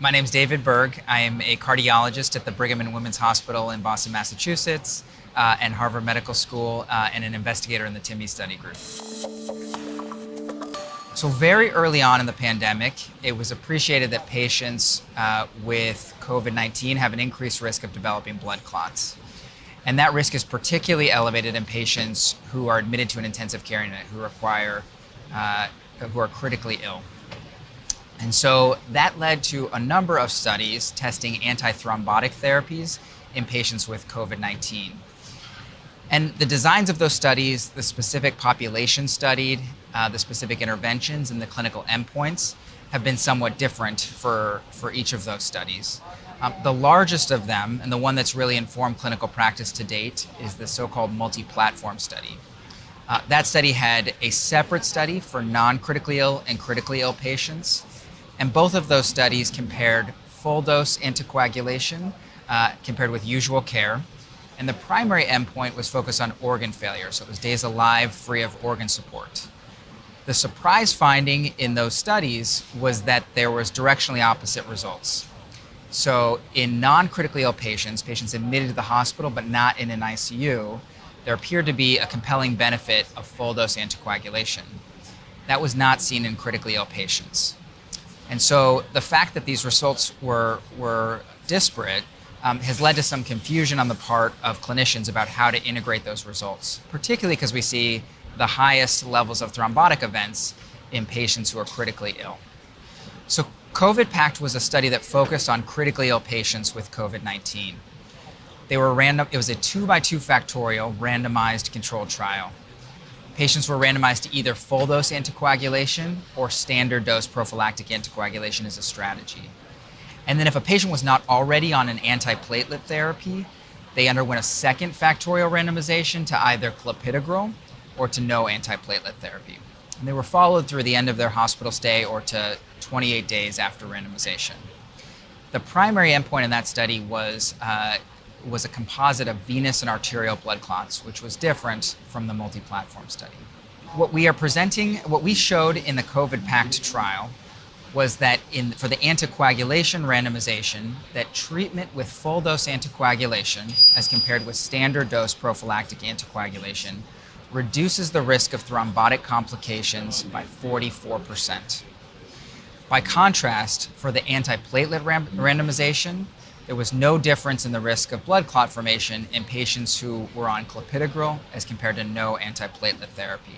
My name's David Berg. I am a cardiologist at the Brigham and Women's Hospital in Boston, Massachusetts, and Harvard Medical School, and an investigator in the TIMI study group. So very early on in the pandemic, it was appreciated that patients with COVID-19 have an increased risk of developing blood clots. And that risk is particularly elevated in patients who are admitted to an intensive care unit, who are critically ill. And so that led to a number of studies testing antithrombotic therapies in patients with COVID-19. And the designs of those studies, the specific population studied, the specific interventions, and the clinical endpoints have been somewhat different for each of those studies. The largest of them, and the one that's really informed clinical practice to date, is the so-called multi-platform study. That study had a separate study for non-critically ill and critically ill patients, and both of those studies compared full-dose anticoagulation compared with usual care, and the primary endpoint was focused on organ failure, so it was days alive free of organ support. The surprise finding in those studies was that there was directionally opposite results. So in non-critically ill patients admitted to the hospital but not in an ICU, there appeared to be a compelling benefit of full-dose anticoagulation. That was not seen in critically ill patients. And so the fact that these results were disparate has led to some confusion on the part of clinicians about how to integrate those results, particularly because we see the highest levels of thrombotic events in patients who are critically ill. So COVID-PACT was a study that focused on critically ill patients with COVID-19. It was a 2x2 factorial randomized controlled trial. Patients were randomized to either full-dose anticoagulation or standard dose prophylactic anticoagulation as a strategy. And then if a patient was not already on an antiplatelet therapy, they underwent a second factorial randomization to either clopidogrel or to no antiplatelet therapy. And they were followed through the end of their hospital stay or to 28 days after randomization. The primary endpoint in that study was a composite of venous and arterial blood clots, which was different from the multi-platform study. What we showed in the COVID-PACT trial was that for the anticoagulation randomization, that treatment with full-dose anticoagulation, as compared with standard dose prophylactic anticoagulation, reduces the risk of thrombotic complications by 44%. By contrast, for the antiplatelet randomization, there was no difference in the risk of blood clot formation in patients who were on clopidogrel as compared to no antiplatelet therapy.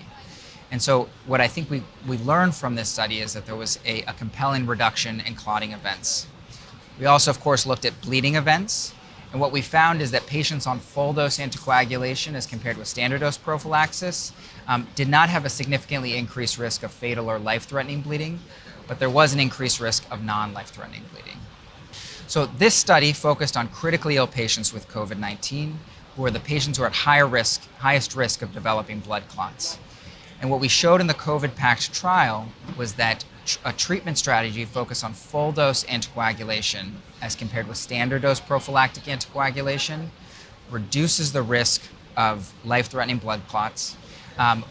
And so what I think we learned from this study is that there was a compelling reduction in clotting events. We also, of course, looked at bleeding events. And what we found is that patients on full-dose anticoagulation as compared with standard dose prophylaxis did not have a significantly increased risk of fatal or life-threatening bleeding, but there was an increased risk of non-life-threatening bleeding. So this study focused on critically ill patients with COVID-19, who are the patients who are at highest risk of developing blood clots. And what we showed in the COVID-PACT trial was that a treatment strategy focused on full-dose anticoagulation as compared with standard dose prophylactic anticoagulation reduces the risk of life-threatening blood clots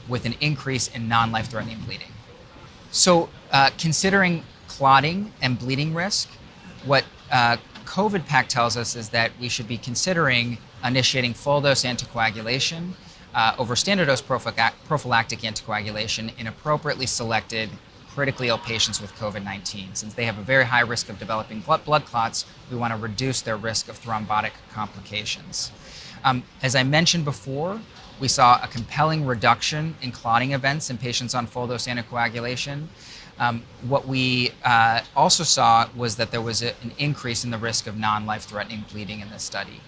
with an increase in non-life-threatening bleeding. So considering clotting and bleeding risk, what COVID-PACT tells us is that we should be considering initiating full-dose anticoagulation over standard dose prophylactic anticoagulation in appropriately selected critically ill patients with COVID-19. Since they have a very high risk of developing blood clots, we want to reduce their risk of thrombotic complications. As I mentioned before, we saw a compelling reduction in clotting events in patients on full-dose anticoagulation. What we also saw was that there was an increase in the risk of non-life-threatening bleeding in this study.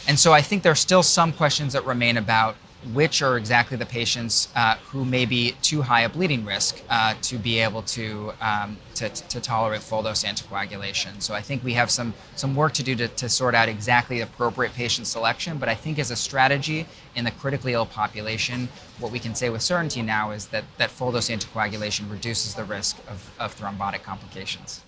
And so I think there are still some questions that remain about which are exactly the patients who may be too high a bleeding risk to be able to tolerate full-dose anticoagulation. So I think we have some work to do to sort out exactly the appropriate patient selection, but I think as a strategy in the critically ill population, what we can say with certainty now is that full-dose anticoagulation reduces the risk of thrombotic complications.